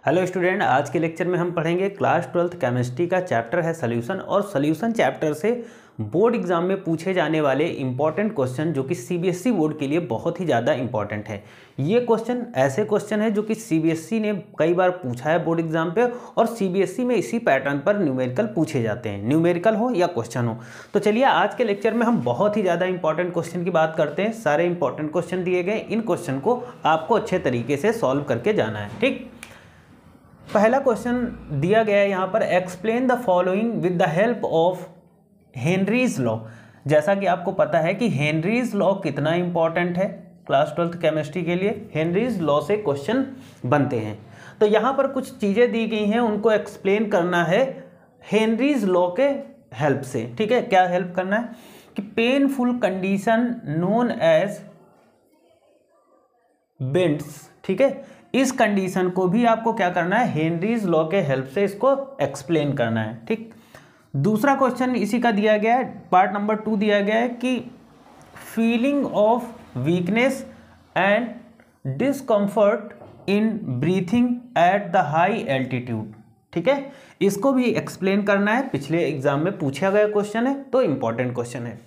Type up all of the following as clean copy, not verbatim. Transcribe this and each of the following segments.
Hello student, आज के lecture में हम पढ़ेंगे क्लास 12th केमिस्ट्री का चैप्टर है सॉल्यूशन। और सॉल्यूशन चैप्टर से बोर्ड एग्जाम में पूछे जाने वाले इंपॉर्टेंट क्वेश्चन जो कि सीबीएसई बोर्ड के लिए बहुत ही ज़्यादा इंपॉर्टेंट है। ये क्वेश्चन ऐसे क्वेश्चन है जो कि सीबीएसई ने कई बार पूछा है बोर्ड एग्जाम पे, और सीबीएसई में इसी पैटर्न पर न्यूमेरिकल पूछे जाते हैं, न्यूमेरिकल हो या क्वेश्चन हो। तो चलिए आज के लेक्चर में हम बहुत ही ज़्यादा इंपॉर्टेंट क्वेश्चन की बात करते हैं। सारे इंपॉर्टेंट क्वेश्चन दिए गए, इन क्वेश्चन को आपको अच्छे तरीके से सॉल्व करके जाना है। ठीक, पहला क्वेश्चन दिया गया है यहाँ पर, explain the following with the help of Henry's law. जैसा कि आपको पता है कि हेनरीज लॉ कितना इंपॉर्टेंट है क्लास 12th केमिस्ट्री के लिए। हेनरीज लॉ से क्वेश्चन बनते हैं। तो यहाँ पर कुछ चीज़ें दी गई हैं, उनको एक्सप्लेन करना है हेनरीज लॉ के हेल्प से। ठीक है, क्या हेल्प करना है कि painful condition known as bends, ठीक है, इस कंडीशन को भी आपको क्या करना है, हेनरीज लॉ के हेल्प से इसको एक्सप्लेन करना है। ठीक, दूसरा क्वेश्चन इसी का दिया गया है, पार्ट नंबर 2 दिया गया है कि feeling of weakness and discomfort in breathing at the high altitude. ठीक है, इसको भी एक्सप्लेन करना है, पिछले एग्जाम में पूछा गया क्वेश्चन है, तो इंपॉर्टेंट क्वेश्चन है।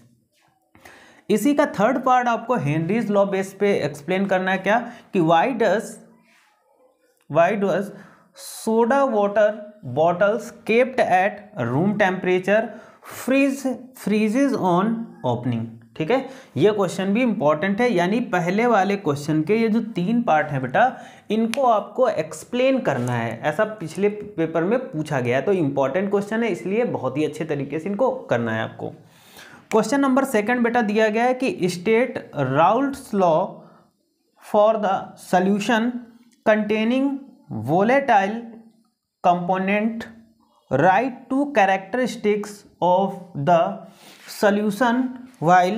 इसी का थर्ड पार्ट आपको हेनरीज लॉ बेस पे एक्सप्लेन करना है, क्या कि why does soda water bottles kept at room temperature freezes on opening। ठीक है, ये क्वेश्चन भी इंपॉर्टेंट है। यानी पहले वाले क्वेश्चन के ये जो 3 पार्ट है बेटा, इनको आपको एक्सप्लेन करना है, ऐसा पिछले पेपर में पूछा गया है। तो इंपॉर्टेंट क्वेश्चन है, इसलिए बहुत ही अच्छे तरीके से इनको करना है आपको। क्वेश्चन नंबर 2 बेटा दिया गया है कि state Raoult's law for the solution containing volatile component, write 2 characteristics of the solution while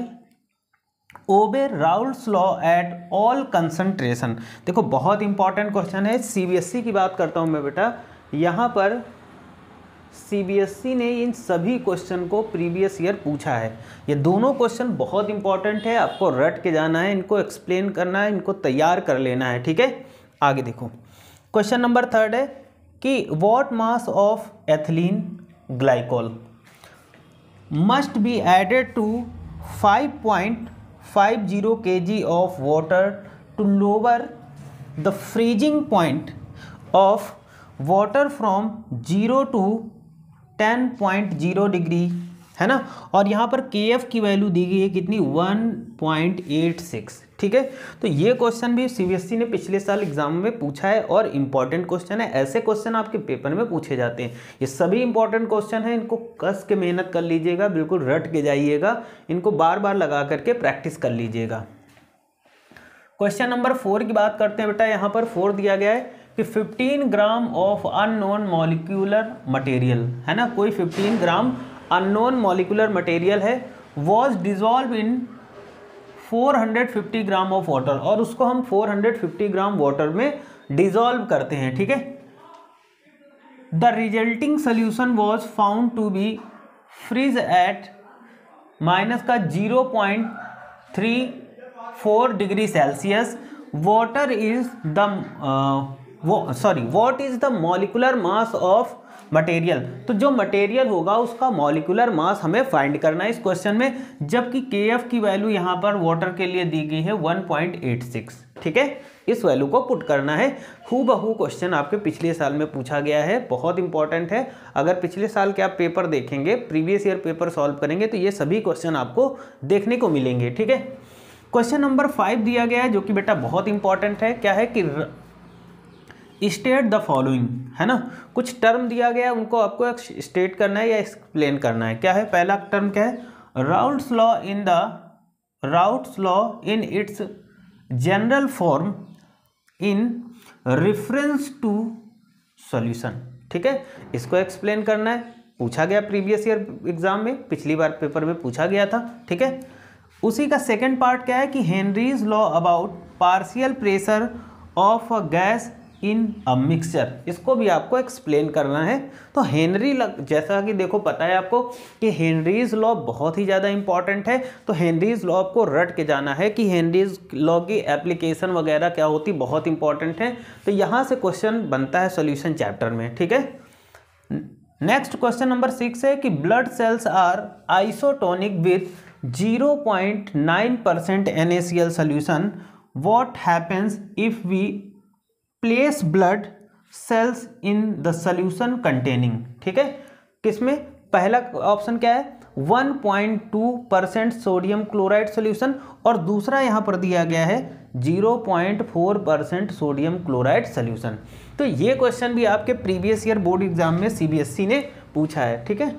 obey Raoult's law at all concentration। देखो बहुत इंपॉर्टेंट क्वेश्चन है, सीबीएसई की बात करता हूँ मैं बेटा। यहाँ पर सीबीएसई ने इन सभी क्वेश्चन को प्रीवियस ईयर पूछा है। ये दोनों क्वेश्चन बहुत इंपॉर्टेंट है, आपको रट के जाना है, इनको एक्सप्लेन करना है, इनको तैयार कर लेना है। ठीक है, आगे देखो, क्वेश्चन नंबर 3 है कि what mass of ethylene glycol must be added to 5.50 kg of water to lower the freezing point of water from 0 to 10.0 degree, है ना। और यहाँ पर KF की वैल्यू दी गई है कितनी, 1.86। ठीक है, तो ये क्वेश्चन भी सीबीएसई ने पिछले साल एग्जाम में पूछा है और इंपॉर्टेंट क्वेश्चन है। ऐसे क्वेश्चन आपके पेपर में पूछे जाते हैं। ये सभी इंपॉर्टेंट क्वेश्चन हैं, इनको कस के मेहनत कर लीजिएगा, बिल्कुल रट के जाइएगा, इनको बार बार लगा करके प्रैक्टिस कर लीजिएगा। क्वेश्चन नंबर 4 की बात करते हैं बेटा। यहाँ पर 4 दिया गया है कि 15 gram of unknown molecular material, है ना, कोई 15 ग्राम अननोन मॉलिक्यूलर मटेरियल है, was dissolve in 450 gram of water, और उसको हम 450 ग्राम वाटर में डिजॉल्व करते हैं। ठीक है, the resulting solution was found to be freeze at -0.34 degree celsius. Water is the what is the molecular mass of material. तो जो मटेरियल होगा उसका मॉलिक्यूलर मास हमें फाइंड करना है इस क्वेश्चन में, जबकि KF की वैल्यू यहाँ पर वाटर के लिए दी गई है 1.86। ठीक है, इस वैल्यू को पुट करना है। हूबहू क्वेश्चन आपके पिछले साल में पूछा गया है, बहुत इंपॉर्टेंट है। अगर पिछले साल के आप पेपर देखेंगे, प्रीवियस ईयर पेपर सॉल्व करेंगे, तो ये सभी क्वेश्चन आपको देखने को मिलेंगे। ठीक है, क्वेश्चन नंबर 5 दिया गया है जो कि बेटा बहुत इंपॉर्टेंट है। क्या है कि स्टेट द फॉलोइंग, है ना, कुछ टर्म दिया गया है, उनको आपको स्टेट करना है या एक्सप्लेन करना है। क्या है, पहला टर्म क्या है, Raoult's law in its general form in reference to solution. ठीक है, इसको एक्सप्लेन करना है, पूछा गया प्रीवियस ईयर एग्जाम में, पिछली बार पेपर में पूछा गया था। ठीक है, उसी का सेकेंड पार्ट क्या है कि Henry's law about partial pressure of a gas in a mixture, इसको भी आपको एक्सप्लेन करना है। तो हेनरी जैसा कि देखो पता है आपको कि हेनरीज लॉ बहुत ही ज़्यादा इंपॉर्टेंट है, तो हेनरीज लॉ आपको रट के जाना है कि हेनरीज लॉ की एप्लीकेशन वगैरह क्या होती, बहुत इंपॉर्टेंट है। तो यहाँ से क्वेश्चन बनता है सॉल्यूशन चैप्टर में, ठीक है। नेक्स्ट क्वेश्चन नंबर 6 है कि blood cells are isotonic with 0.9% NaCl solution. What happens if we place blood cells in the solution containing, ठीक है। किसमें, पहला ऑप्शन क्या है 1.2% सोडियम क्लोराइड सोल्यूशन, और दूसरा यहाँ पर दिया गया है 0.4% सोडियम क्लोराइड सोल्यूशन। तो ये क्वेश्चन भी आपके प्रीवियस ईयर बोर्ड एग्जाम में CBSE ने पूछा है, ठीक है।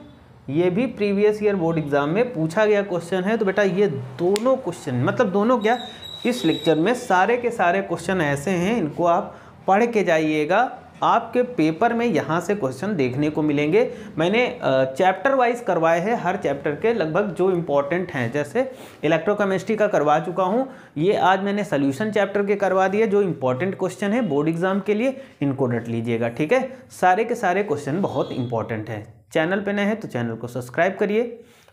ये भी प्रीवियस ईयर बोर्ड एग्जाम में पूछा गया क्वेश्चन है। तो बेटा ये दोनों क्वेश्चन, मतलब दोनों क्या, इस लेक्चर में सारे के सारे क्वेश्चन ऐसे हैं, इनको आप पढ़ के जाइएगा, आपके पेपर में यहाँ से क्वेश्चन देखने को मिलेंगे। मैंने चैप्टर वाइज करवाए हैं, हर चैप्टर के लगभग जो इम्पोर्टेंट हैं, जैसे इलेक्ट्रोकेमिस्ट्री का करवा चुका हूँ, ये आज मैंने सोल्यूशन चैप्टर के करवा दिए। जो इम्पोर्टेंट क्वेश्चन है बोर्ड एग्जाम के लिए, इनको रट लीजिएगा, ठीक है। सारे के सारे क्वेश्चन बहुत इंपॉर्टेंट है। चैनल पे नए हैं तो चैनल को सब्सक्राइब करिए,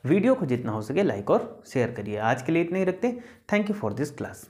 वीडियो को जितना हो सके लाइक और शेयर करिए। आज के लिए इतना ही रखते हैं। Thank you for this class.